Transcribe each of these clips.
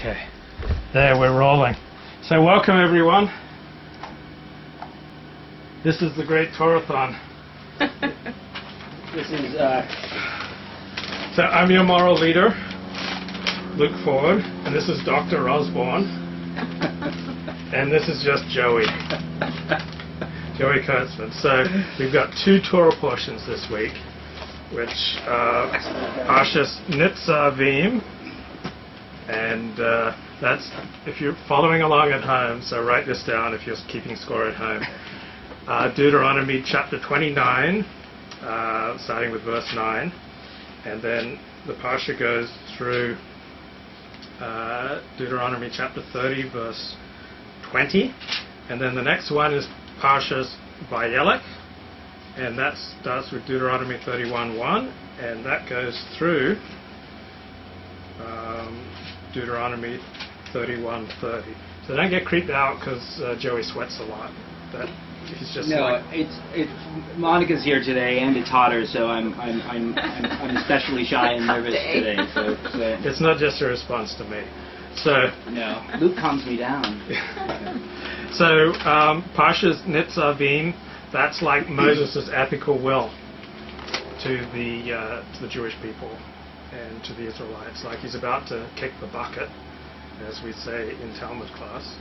Okay, there, we're rolling. So welcome everyone. This is the Great Torathon. This is, So I'm your moral leader, Luke Ford, and this is Dr. Osborne, and this is just Joey. Joey Kurtzman. So we've got two Torah portions this week, which are Parshas Nitzavim, and that's, if you're following along at home, so write this down if you're keeping score at home. Deuteronomy chapter 29, starting with verse 9, and then the Parsha goes through Deuteronomy chapter 30, verse 20, and then the next one is Parshas Vayelech, and that starts with Deuteronomy 31:1, and that goes through Deuteronomy 31:30. So don't get creeped out because Joey sweats a lot. But he's just it's Monica's here today, and it's hotter, so I'm especially shy and nervous today. So it's not just a response to me. So no, Luke calms me down. So Parshas Nitzavim, that's like Moses' ethical will to the Jewish people and to the Israelites. Like he's about to kick the bucket, as we say in Talmud class,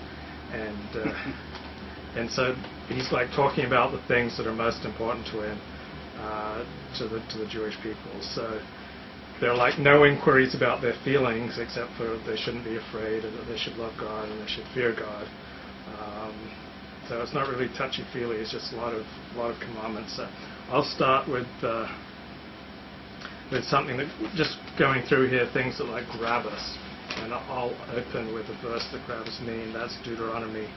and so he's like talking about the things that are most important to him, to the Jewish people. So there are like no inquiries about their feelings except for they shouldn't be afraid and that they should love God and they should fear God. So it's not really touchy-feely. It's just a lot of commandments. So I'll start with something that just going through here, things that like grab us, and I'll open with a verse that grabs me, and that's Deuteronomy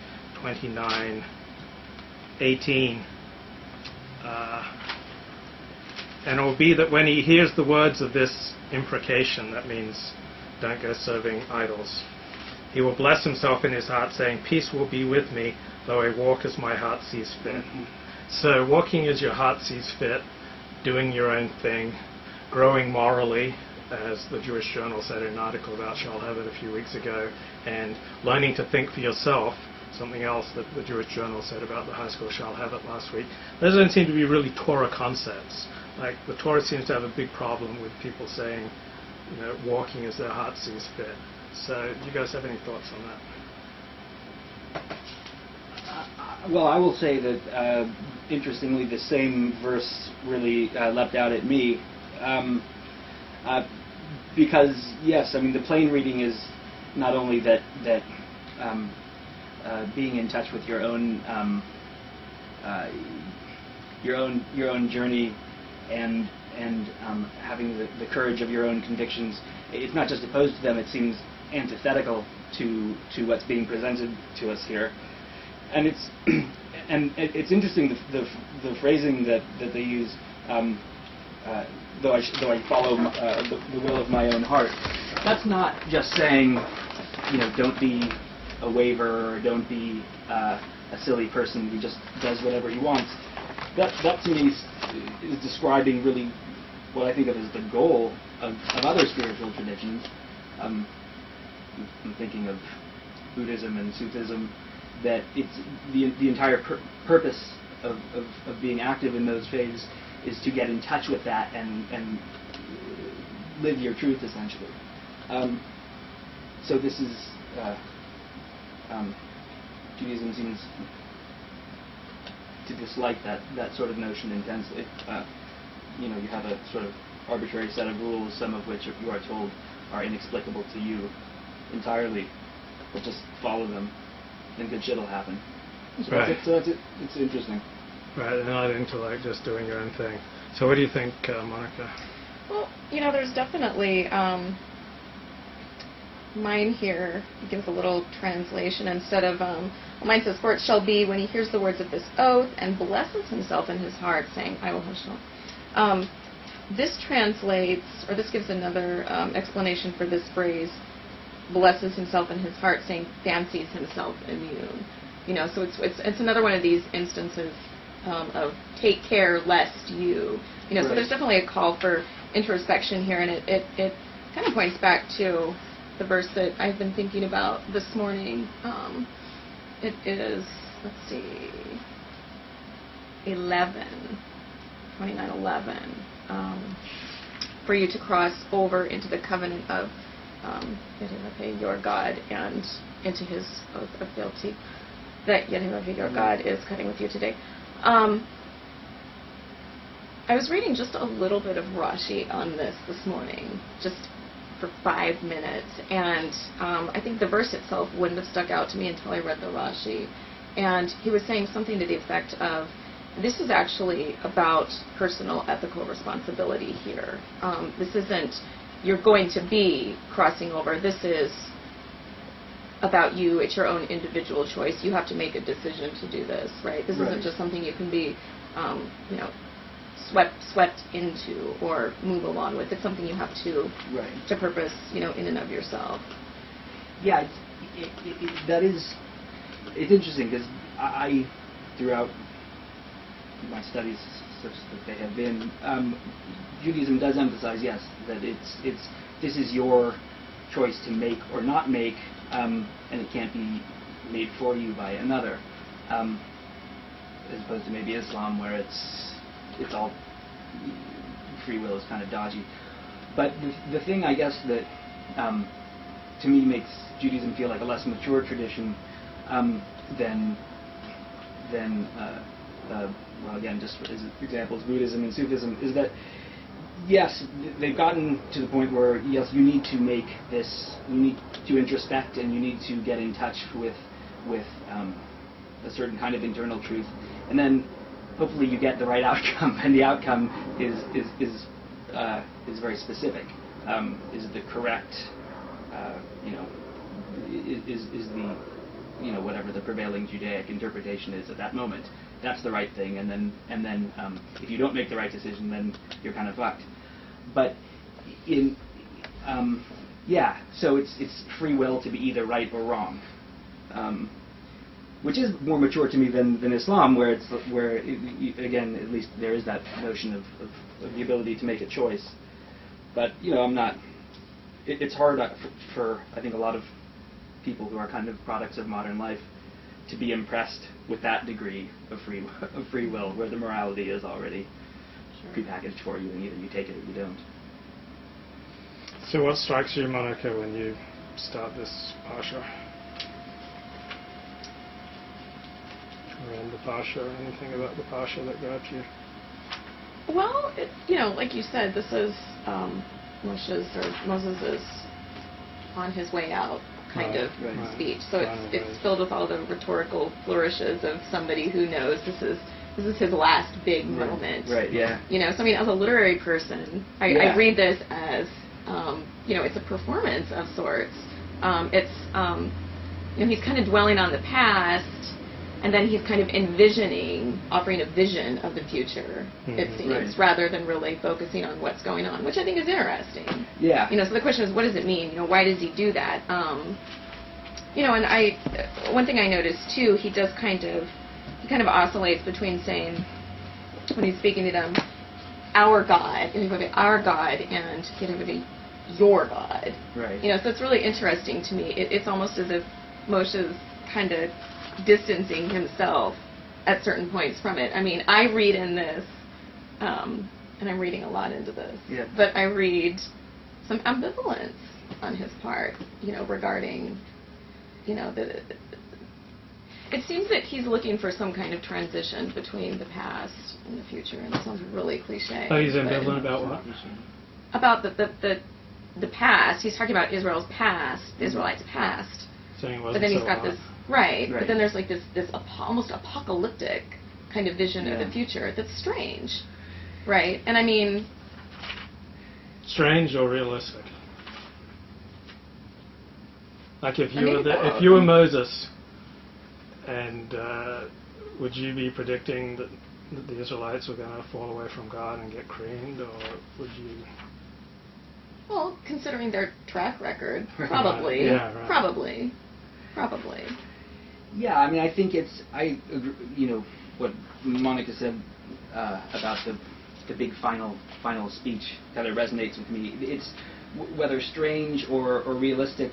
29:18. And it will be that when he hears the words of this imprecation, that means don't go serving idols, he will bless himself in his heart, saying, peace will be with me, though I walk as my heart sees fit. So walking as your heart sees fit, doing your own thing, growing morally, as the Jewish Journal said in an article about Shall Have It a few weeks ago, and learning to think for yourself, something else that the Jewish Journal said about the high school Shall Have It last week. Those don't seem to be really Torah concepts. Like the Torah seems to have a big problem with people saying, walking as their heart sees fit. So do you guys have any thoughts on that? Well, I will say that, interestingly, the same verse really leapt out at me. Because, yes, I mean, the plain reading is not only that being in touch with your own journey and having the courage of your own convictions, it's not just opposed to them, it seems antithetical to what's being presented to us here. And it's interesting the phrasing that they use. Though I follow the will of my own heart. That's not just saying, don't be a waver or don't be a silly person who just does whatever he wants. That to me is describing really what I think of as the goal of other spiritual traditions. I'm thinking of Buddhism and Sufism, that it's the entire purpose of being active in those faiths is to get in touch with that and live your truth, essentially. So this is Judaism seems to dislike that sort of notion intensely. You have a sort of arbitrary set of rules, some of which you are told are inexplicable to you entirely, but just follow them, and good shit will happen. So right. It's interesting. Right, and not into like just doing your own thing. So what do you think, Monica? Well, there's definitely mine here gives a little translation instead of mine says, for it shall be when he hears the words of this oath and blesses himself in his heart, saying, I will hush not. This translates, or this gives another explanation for this phrase, blesses himself in his heart, saying fancies himself immune. So it's another one of these instances of take care lest you. Right. So there's definitely a call for introspection here, and it kind of points back to the verse that I've been thinking about this morning. It is, let's see, 29:11. For you to cross over into the covenant of Yahweh your God and into his oath of fealty that Yahweh your God is cutting with you today. I was reading just a little bit of Rashi on this morning, just for 5 minutes, and I think the verse itself wouldn't have stuck out to me until I read the Rashi. And he was saying something to the effect of, this is actually about personal ethical responsibility here. This isn't, you're going to be crossing over. This is about you. It's your own individual choice. You have to make a decision to do this, right? This isn't just something you can be, swept into or move along with. It's something you have to purpose, in and of yourself. Yeah, it's interesting because I throughout my studies, such that they have been, Judaism does emphasize, yes, that this is your choice to make or not make, and it can't be made for you by another, as opposed to maybe Islam, where it's all free will is kind of dodgy. But the thing, I guess, that to me makes Judaism feel like a less mature tradition than well, again, just as examples, Buddhism and Sufism, is that, yes, they've gotten to the point where, yes, you need to make this, you need to introspect, and you need to get in touch with a certain kind of internal truth, and then hopefully you get the right outcome, and the outcome is very specific. Is the correct, is the, whatever the prevailing Judaic interpretation is at that moment. That's the right thing, and then if you don't make the right decision, then you're kind of fucked. But so it's free will to be either right or wrong, which is more mature to me than Islam, where again, at least there is that notion of the ability to make a choice. But I'm not. It's hard for I think a lot of people who are kind of products of modern life to be impressed with that degree of free will, where the morality is already prepackaged for you, and either you take it or you don't. So what strikes you, Monica, when you start this parsha? Around the parsha, or anything about the parsha that grabbed you? Well, like you said, this is Moses' on his way out kind of speech. So it's filled with all the rhetorical flourishes of somebody who knows this is his last big moment. Right. Yeah. So I mean, as a literary person, I read this as it's a performance of sorts. It's he's kind of dwelling on the past, and then he's kind of offering a vision of the future, it seems, rather than really focusing on what's going on, which I think is interesting. Yeah. So the question is, what does it mean? Why does he do that? And one thing I noticed too, he kind of oscillates between saying, when he's speaking to them, our God, our God, and your God. Right. So it's really interesting to me. It's almost as if Moshe's kind of distancing himself at certain points from it. I mean, I read in this, and I'm reading a lot into this, but I read some ambivalence on his part, regarding, it seems that he's looking for some kind of transition between the past and the future, and it sounds really cliche. Oh, he's ambivalent about what? About the past. He's talking about Israel's past, the Israelites' past. Saying it wasn't but then he's so got hot. this but then there's like this almost apocalyptic kind of vision of the future that's strange, right? And I mean, strange or realistic? Like if you were Moses, and would you be predicting that the Israelites were going to fall away from God and get creamed, or would you? Well, considering their track record, probably. Probably. Yeah, I mean, I think I agree, what Monica said about the big final speech kind of resonates with me. It's whether strange or realistic,